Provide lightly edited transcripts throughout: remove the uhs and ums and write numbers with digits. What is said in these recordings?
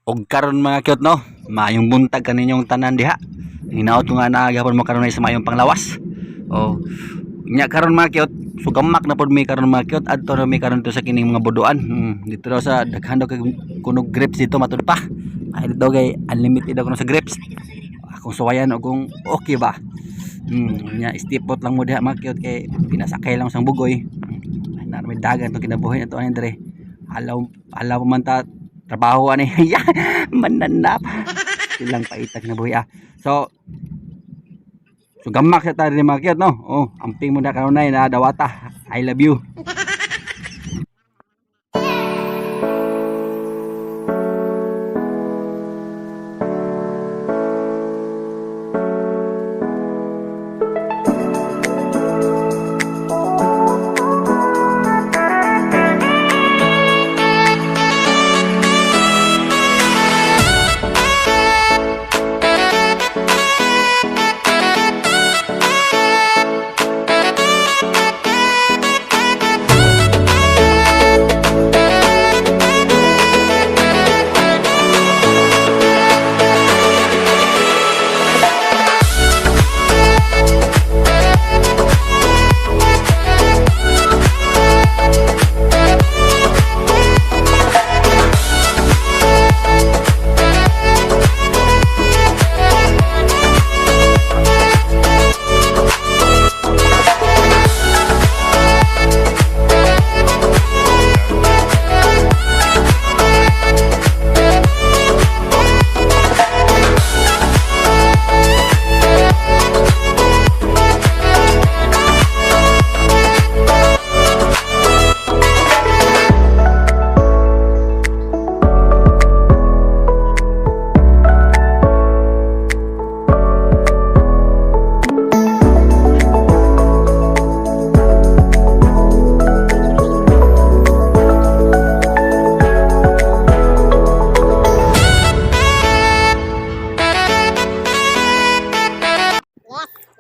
Og karon mga kyot no, maayong buntag kaninyong tanan diha. Hinaot ko nga naagapon mo karon sa maayong panglawas. O nya karon mga kyot, sugamak na pod mi karon mga kyot adto na mi karon to sa kining mga buduan. Dito daw sa daghan daw kay kuno grapes dito matud pa. Ay dito kay unlimited daw kuno sa grapes. Akong suwayan og kung okay ba. Nya stipot lang mo diha mga kyot kay pinasakay lang sang bugoy. Na may dagan to kinabuhi na to ani dire. Alaw man ta trabaho ani ya mananap silang paitag na buhi so gamak sa tayo ni market no amping mo na kanunay na dawata I love you.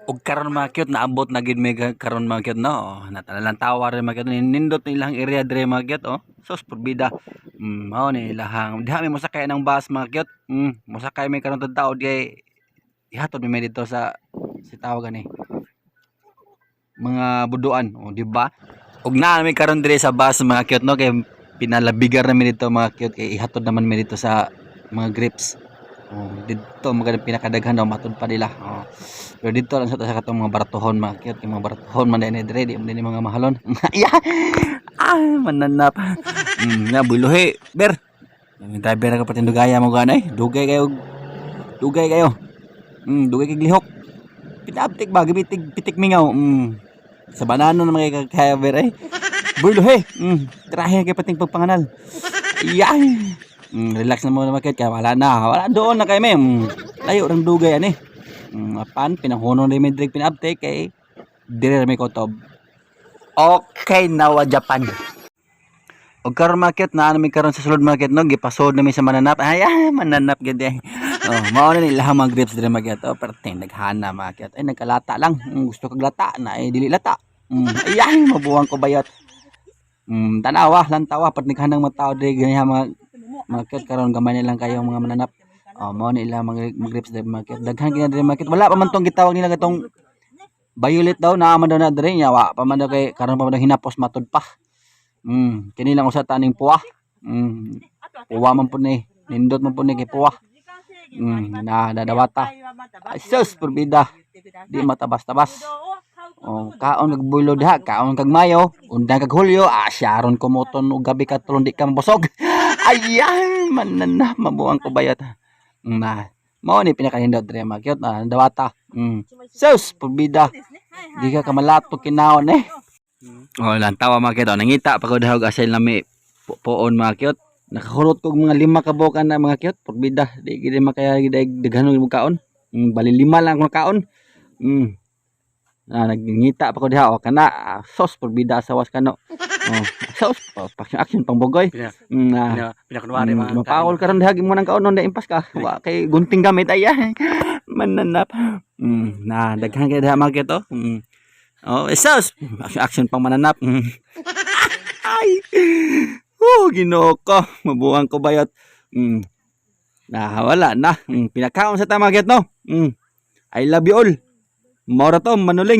Og karon mga kyot naabot na gid may karon mga kyot no natalalang tawa rin mga kyot nindot nilang area dire mga kyot sus porbida mao ni ilahang diha may mosakay ng bus mga kyot mosakay may karon tao di ihatod may dito sa si tawag ani mga buduan di ba og naa may karon dire sa bus mga kyot no kay pinalabigar na mi dito mga kyot kay ihatod naman mi dito sa mga grapes dito mga pinakadaghan daw matud pa nila pero dito lang sa katong mga baratohon mga kyot mga baratohon man din dire di mga mahalon ya mananap nga buluhi ber tayo ber ka patin dugaya mo ganay dugay kayo dugay kay lihok pinaptik ba pitik mingaw sa banano na mga kaya ber buluhi trahe kay pating pagpanganal ya relax na mo na market kaya wala doon na kayo may layo rang dugay ani apan pinahuno rin may drink pinaptake kay dire may kotob okay nawa Japan og karon market na may karon sa sulod market no gipasod na may sa mananap mananap gid mao na nila mga grapes dire market perting naghana market ay nagkalata lang gusto kag lata na dili lata mabuwang ko bayot tanawa lantawa pag naghanang mga tao dire ganyan mga market karon gamay lang kayong mga mananap mao nila mga grapes dire market daghan kina dire market wala pa man tong gitawag nila gatong violet daw na man daw na dire nya wa pa man daw kay karon pa man daw hinapos matud pa kini lang usa taning puwa puwa man pud ni nindot man pud ni kay puwa na dadawata sus porbida di matabas-tabas kaon kag bulo diha kaon kag mayo undang kag hulyo syaron kumoton og gabi ka tulon di ka mabusog ayan manana mabuang ko bayat mao ni pinakahindot dire makyot dawata sus porbida di ka kamalato kinaon lantawa makyot nangita pagod hawg asay lami poon makyot nakakulot kog mga 5 ka bukan na mga kyot porbida di gid makaya daghanon mo kaon bali 5 lang ko kaon nagngita pa ko diha kana sos porbida sa was kano sos action pang bugoy pinakunwari mga mapawol karon diha mo nang kaon impas ka wa kay gunting gamit ay mananap na daghan kay diha market sos action pang mananap ay Ginoo ko mabuang ko bayot Wala na. Pinakaon sa ta mga kiot no. I love you all. Maura to manuling.